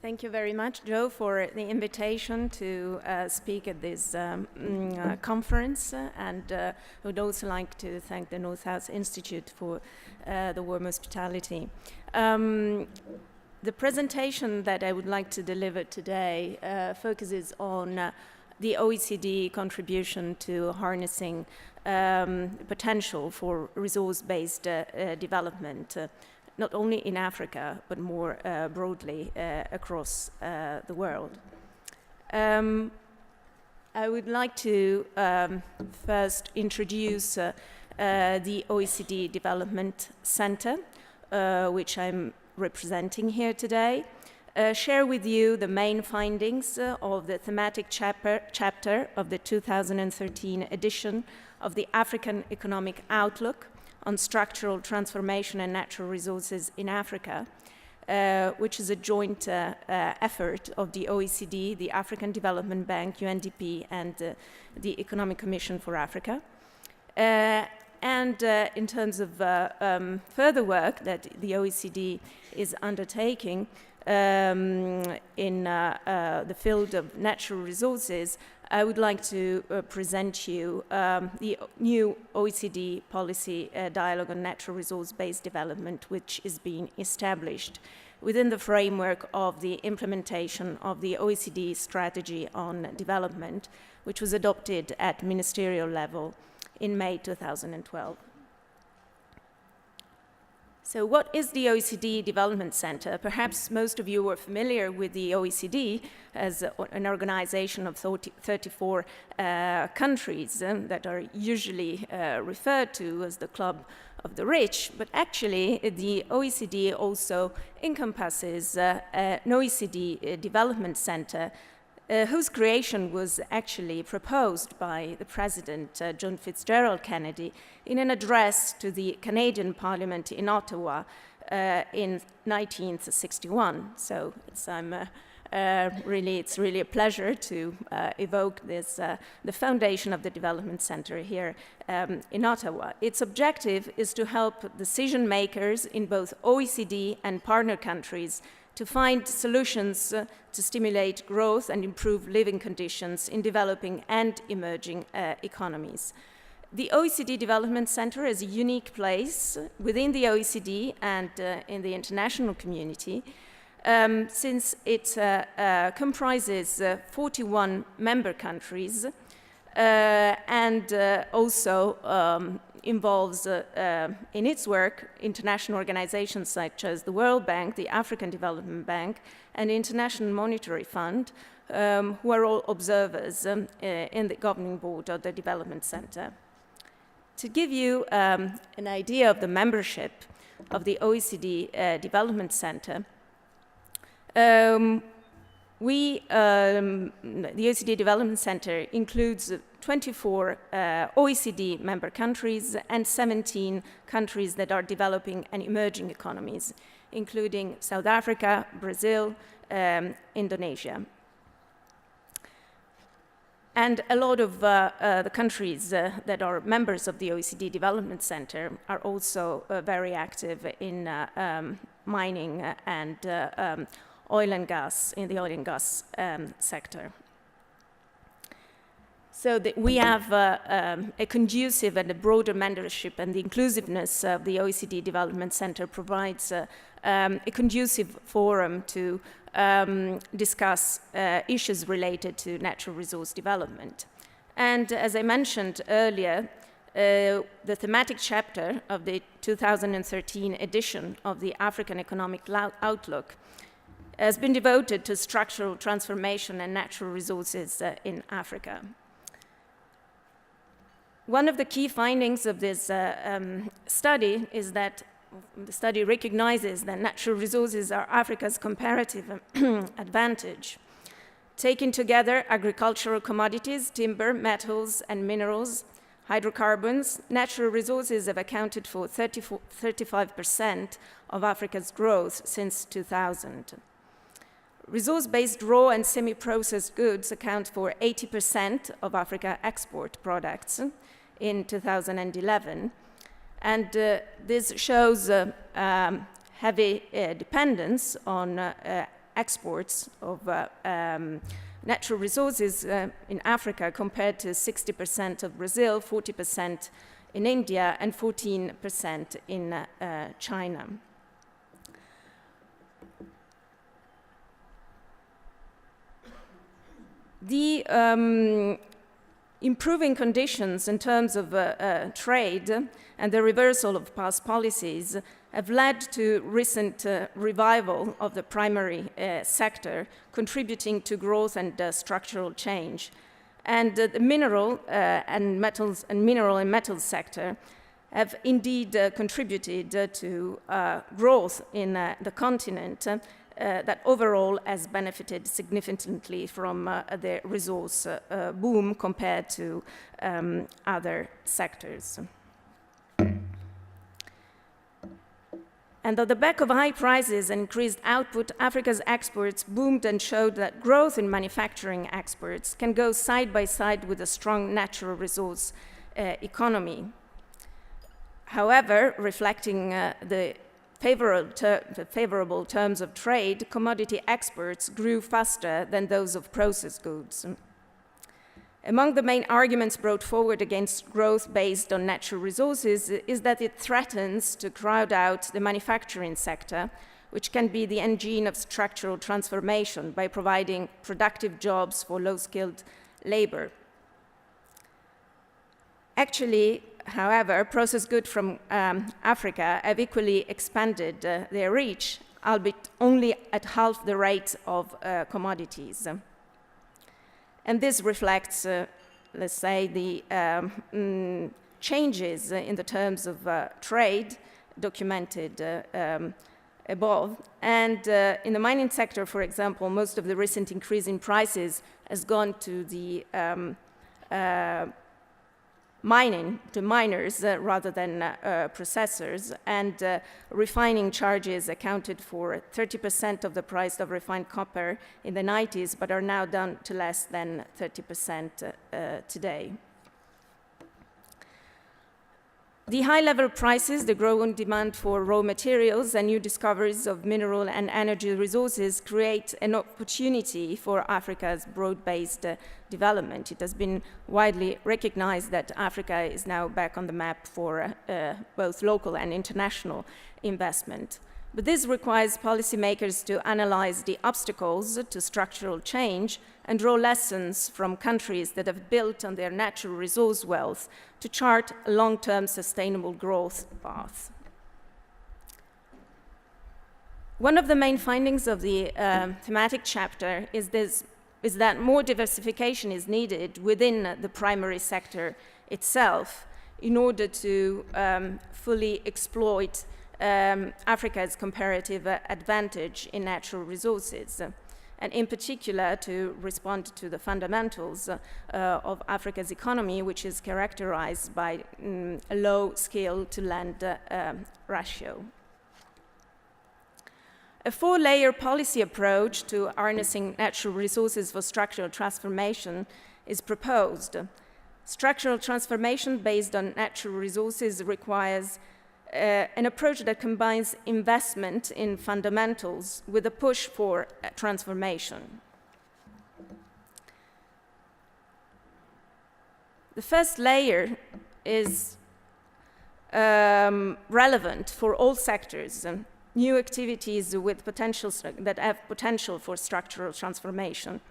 Thank you very much, Joe, for the invitation to speak at this conference, and I would also like to thank the North House Institute for the warm hospitality. The presentation that I would like to deliver today focuses on the OECD contribution to harnessing potential for resource-based development, not only in Africa, but more broadly across the world. I would like to first introduce the OECD Development Center, which I'm representing here today, share with you the main findings of the thematic chapter of the 2013 edition of the African Economic Outlook on Structural Transformation and Natural Resources in Africa, which is a joint effort of the OECD, the African Development Bank, UNDP, and the Economic Commission for Africa. And in terms of further work that the OECD is undertaking in the field of natural resources, I would like to present you the new OECD policy dialogue on natural resource-based development, which is being established within the framework of the implementation of the OECD strategy on development, which was adopted at ministerial level in May 2012. So what is the OECD Development Center? Perhaps most of you are familiar with the OECD as an organization of 34 countries that are usually referred to as the Club of the Rich, but actually the OECD also encompasses an OECD Development Center whose creation was actually proposed by the President, John Fitzgerald Kennedy, in an address to the Canadian Parliament in Ottawa in 1961. So it's really a pleasure to evoke this, the foundation of the Development Center here in Ottawa. Its objective is to help decision makers in both OECD and partner countries to find solutions to stimulate growth and improve living conditions in developing and emerging economies. The OECD Development Center is a unique place within the OECD and in the international community, since it comprises 41 member countries and also involves in its work international organizations such as the World Bank, the African Development Bank, and the International Monetary Fund, who are all observers in the governing board of the Development Center. To give you an idea of the membership of the OECD Development Center, the OECD Development Center includes 24 OECD member countries and 17 countries that are developing and emerging economies, including South Africa, Brazil, Indonesia. And a lot of the countries that are members of the OECD Development Center are also very active in mining and oil and gas, in the oil and gas sector. So that we have a conducive and a broader membership, and the inclusiveness of the OECD Development Center provides a conducive forum to discuss issues related to natural resource development. And as I mentioned earlier, the thematic chapter of the 2013 edition of the African Economic Outlook has been devoted to structural transformation and natural resources in Africa. One of the key findings of this study is that the study recognizes that natural resources are Africa's comparative advantage. Taken together, agricultural commodities, timber, metals, and minerals, hydrocarbons, natural resources have accounted for 35% of Africa's growth since 2000. Resource-based raw and semi-processed goods account for 80% of Africa export products in 2011. And this shows heavy dependence on exports of natural resources in Africa compared to 60% of Brazil, 40% in India, and 14% in China. The improving conditions in terms of trade and the reversal of past policies have led to recent revival of the primary sector, contributing to growth and structural change. And the mineral and metals sector have indeed contributed to growth in the continent that overall has benefited significantly from the resource boom compared to other sectors. And on the back of high prices and increased output, Africa's exports boomed and showed that growth in manufacturing exports can go side by side with a strong natural resource economy. However, reflecting the favorable terms of trade, commodity exports grew faster than those of processed goods. Among the main arguments brought forward against growth based on natural resources is that it threatens to crowd out the manufacturing sector, which can be the engine of structural transformation by providing productive jobs for low-skilled labor. Actually, however, processed goods from Africa have equally expanded their reach, albeit only at half the rate of commodities. And this reflects, let's say, the changes in the terms of trade documented above. And in the mining sector, for example, most of the recent increase in prices has gone to the miners rather than processors, and refining charges accounted for 30% of the price of refined copper in the 90s, but are now down to less than 30% today. The high-level prices, the growing demand for raw materials, and new discoveries of mineral and energy resources create an opportunity for Africa's broad-based development. It has been widely recognized that Africa is now back on the map for both local and international investment. But this requires policymakers to analyze the obstacles to structural change and draw lessons from countries that have built on their natural resource wealth to chart a long-term sustainable growth path. One of the main findings of the thematic chapter is that more diversification is needed within the primary sector itself in order to fully exploit Africa's comparative advantage in natural resources, and in particular to respond to the fundamentals of Africa's economy, which is characterized by a low skill-to-land ratio. A four-layer policy approach to harnessing natural resources for structural transformation is proposed. Structural transformation based on natural resources requires an approach that combines investment in fundamentals with a push for transformation. The first layer is relevant for all sectors, new activities with that have potential for structural transformation.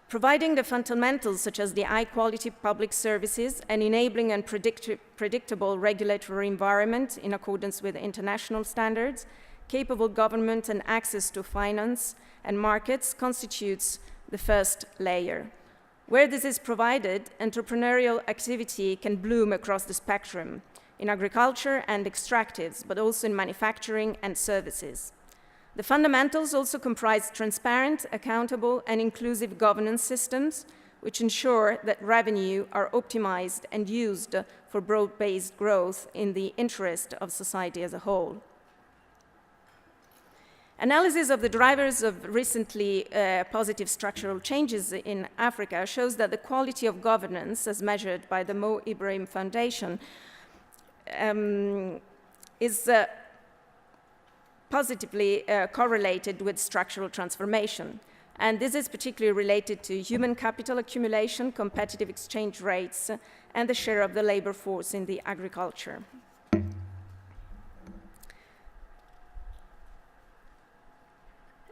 Providing the fundamentals such as the high-quality public services and enabling and predictable regulatory environment in accordance with international standards, capable government and access to finance and markets constitutes the first layer. Where this is provided, entrepreneurial activity can bloom across the spectrum, in agriculture and extractives, but also in manufacturing and services. The fundamentals also comprise transparent, accountable, and inclusive governance systems, which ensure that revenue are optimized and used for broad-based growth in the interest of society as a whole. Analysis of the drivers of recently positive structural changes in Africa shows that the quality of governance, as measured by the Mo Ibrahim Foundation, is positively correlated with structural transformation. And this is particularly related to human capital accumulation, competitive exchange rates, and the share of the labor force in the agriculture.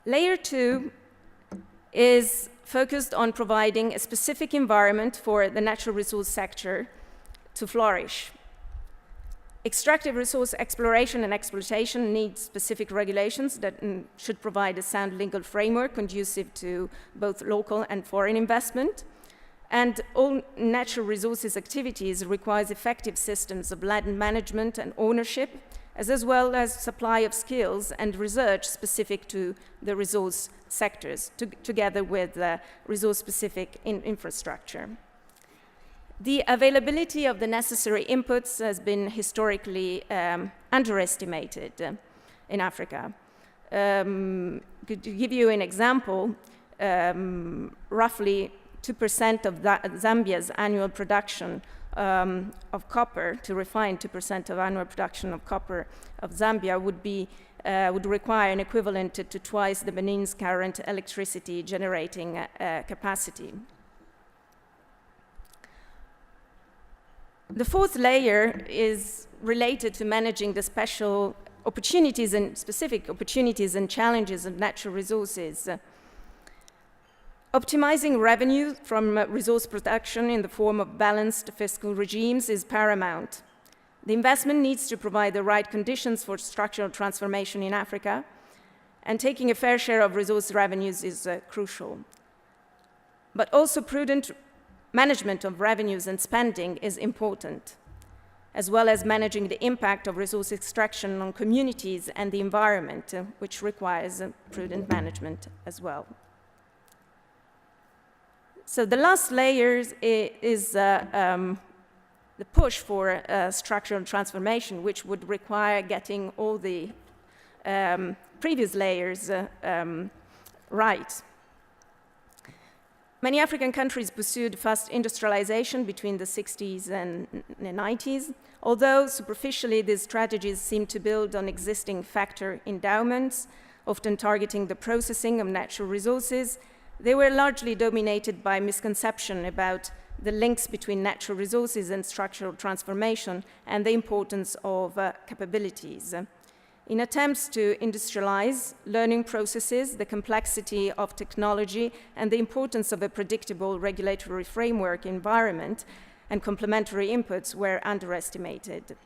Layer 2 is focused on providing a specific environment for the natural resource sector to flourish. Extractive resource exploration and exploitation need specific regulations that should provide a sound legal framework conducive to both local and foreign investment. And all natural resources activities requires effective systems of land management and ownership, as well as supply of skills and research specific to the resource sectors, together with resource-specific infrastructure. The availability of the necessary inputs has been historically underestimated in Africa. To give you an example, roughly 2% of Zambia's annual production of copper, to refine 2% of annual production of copper of Zambia would require an equivalent to twice the Benin's current electricity generating capacity. The fourth layer is related to managing the special opportunities and specific opportunities and challenges of natural resources. Optimizing revenue from resource production in the form of balanced fiscal regimes is paramount. The investment needs to provide the right conditions for structural transformation in Africa, and taking a fair share of resource revenues is crucial. But also prudent management of revenues and spending is important, as well as managing the impact of resource extraction on communities and the environment, which requires prudent management as well. So the last layer is the push for structural transformation, which would require getting all the previous layers right. Many African countries pursued fast industrialization between the 60s and the 90s, although superficially these strategies seem to build on existing factor endowments, often targeting the processing of natural resources. They were largely dominated by misconception about the links between natural resources and structural transformation and the importance of capabilities. In attempts to industrialize learning processes, the complexity of technology, and the importance of a predictable regulatory framework environment and complementary inputs were underestimated.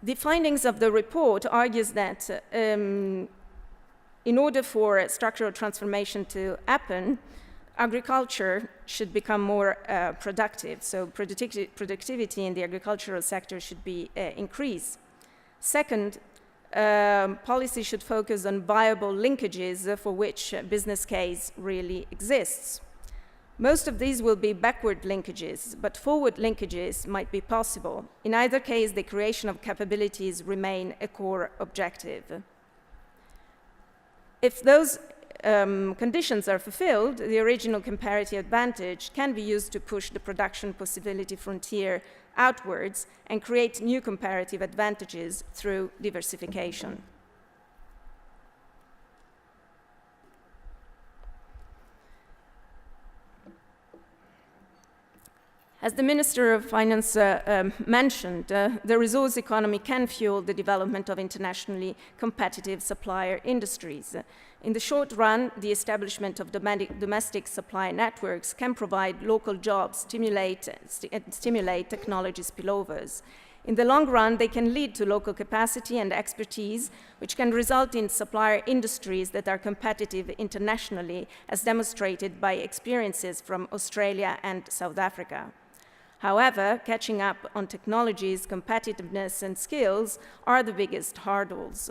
The findings of the report argues that in order for structural transformation to happen, agriculture should become more productive, so productivity in the agricultural sector should be increased. Second, policy should focus on viable linkages for which a business case really exists. Most of these will be backward linkages, but forward linkages might be possible. In either case, the creation of capabilities remain a core objective. If those conditions are fulfilled, the original comparative advantage can be used to push the production possibility frontier outwards and create new comparative advantages through diversification. As the Minister of Finance mentioned, the resource economy can fuel the development of internationally competitive supplier industries. In the short run, the establishment of domestic supply networks can provide local jobs, stimulate technology spillovers. In the long run, they can lead to local capacity and expertise, which can result in supplier industries that are competitive internationally, as demonstrated by experiences from Australia and South Africa. However, catching up on technologies, competitiveness, and skills are the biggest hurdles.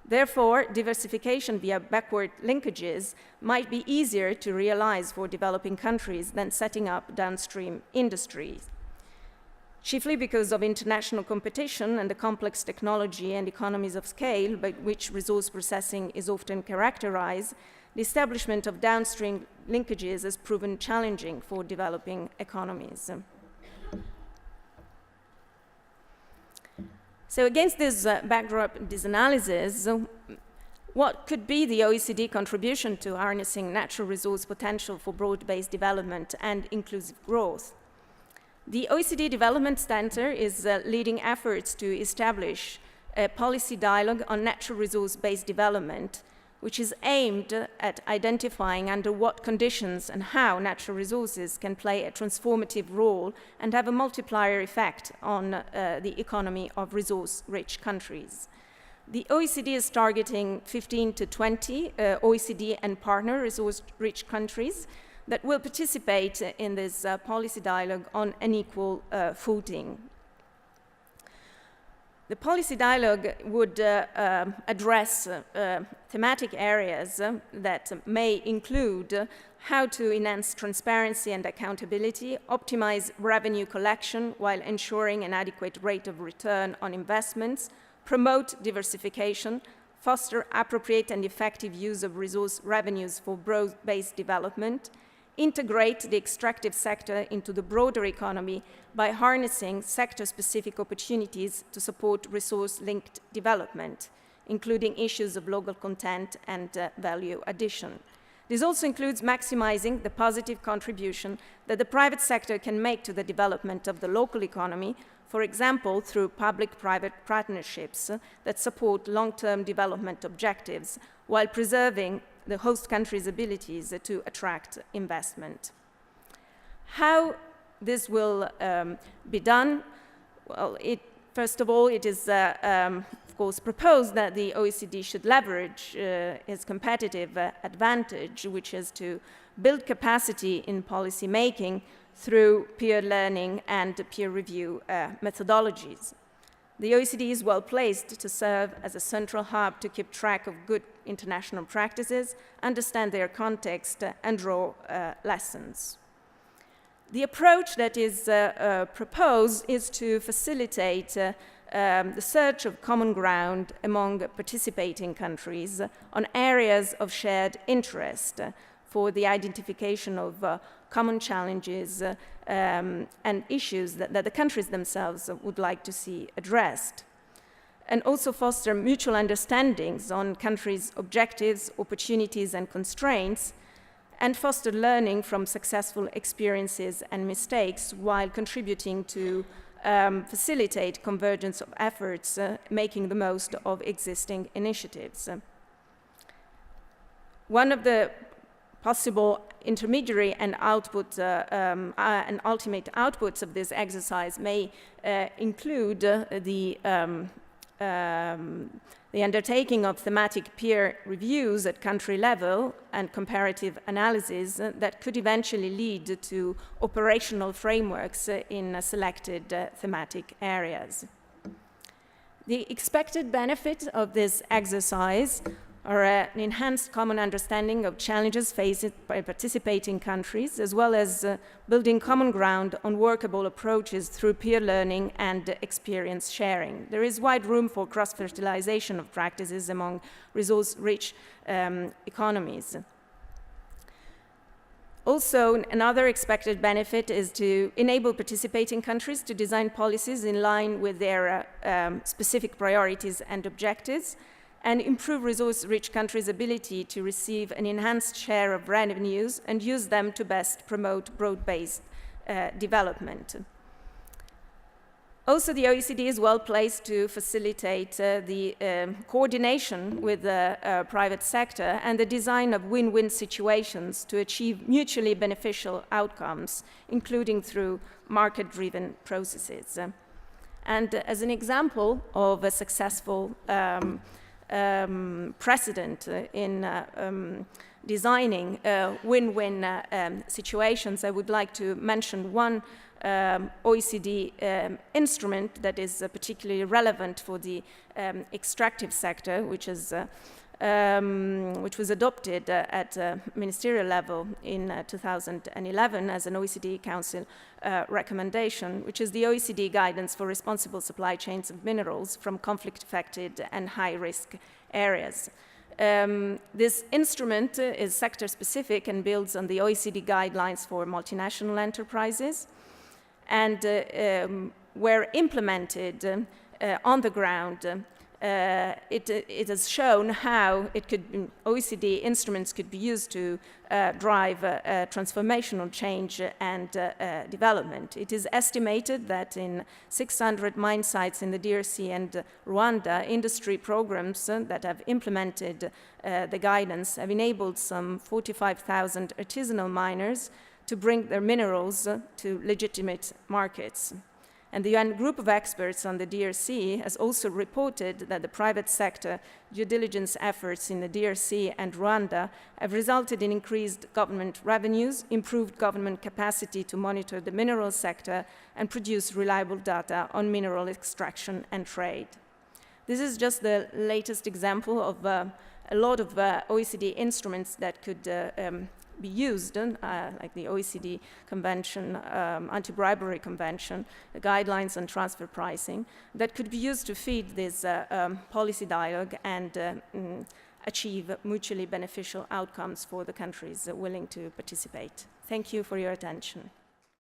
Therefore, diversification via backward linkages might be easier to realize for developing countries than setting up downstream industries. Chiefly because of international competition and the complex technology and economies of scale by which resource processing is often characterized, the establishment of downstream linkages has proven challenging for developing economies. So against this backdrop, this analysis, what could be the OECD contribution to harnessing natural resource potential for broad-based development and inclusive growth? The OECD Development Center is leading efforts to establish a policy dialogue on natural resource-based development, which is aimed at identifying under what conditions and how natural resources can play a transformative role and have a multiplier effect on the economy of resource-rich countries. The OECD is targeting 15 to 20 OECD and partner resource-rich countries that will participate in this policy dialogue on an equal footing. The policy dialogue would address thematic areas that may include how to enhance transparency and accountability, optimize revenue collection while ensuring an adequate rate of return on investments, promote diversification, foster appropriate and effective use of resource revenues for broad-based development, integrate the extractive sector into the broader economy by harnessing sector-specific opportunities to support resource-linked development, including issues of local content and value addition. This also includes maximizing the positive contribution that the private sector can make to the development of the local economy, for example, through public-private partnerships that support long-term development objectives while preserving the host country's abilities to attract investment. How this will be done? Well, first of all, it is, of course, proposed that the OECD should leverage its competitive advantage, which is to build capacity in policy making through peer learning and peer review methodologies. The OECD is well placed to serve as a central hub to keep track of good international practices, understand their context, and draw lessons. The approach that is proposed is to facilitate the search of common ground among participating countries on areas of shared interest for the identification of common challenges and issues that the countries themselves would like to see addressed, and also foster mutual understandings on countries' objectives, opportunities, and constraints, and foster learning from successful experiences and mistakes while contributing to facilitate convergence of efforts, making the most of existing initiatives. One of the possible intermediary and output and ultimate outputs of this exercise may include the undertaking of thematic peer reviews at country level and comparative analysis that could eventually lead to operational frameworks in selected thematic areas. The expected benefit of this exercise are an enhanced common understanding of challenges faced by participating countries, as well as building common ground on workable approaches through peer learning and experience sharing. There is wide room for cross-fertilization of practices among resource-rich economies. Also, another expected benefit is to enable participating countries to design policies in line with their specific priorities and objectives, and improve resource-rich countries' ability to receive an enhanced share of revenues and use them to best promote broad-based development. Also, the OECD is well placed to facilitate the coordination with the private sector and the design of win-win situations to achieve mutually beneficial outcomes, including through market-driven processes. And as an example of a successful precedent in designing win-win situations, I would like to mention one OECD instrument that is particularly relevant for the extractive sector, which was adopted at ministerial level in 2011 as an OECD Council recommendation, which is the OECD Guidance for Responsible Supply Chains of Minerals from Conflict-Affected and High-Risk Areas. This instrument is sector-specific and builds on the OECD guidelines for multinational enterprises, and where implemented, on the ground, it has shown how OECD instruments could be used to drive transformational change and development. It is estimated that in 600 mine sites in the DRC and Rwanda, industry programs that have implemented the guidance have enabled some 45,000 artisanal miners to bring their minerals to legitimate markets. And the UN group of experts on the DRC has also reported that the private sector due diligence efforts in the DRC and Rwanda have resulted in increased government revenues, improved government capacity to monitor the mineral sector, and produce reliable data on mineral extraction and trade. This is just the latest example of a lot of OECD instruments that could be used, like the OECD Convention, Anti-Bribery Convention, the guidelines on transfer pricing, that could be used to feed this policy dialogue and achieve mutually beneficial outcomes for the countries willing to participate. Thank you for your attention.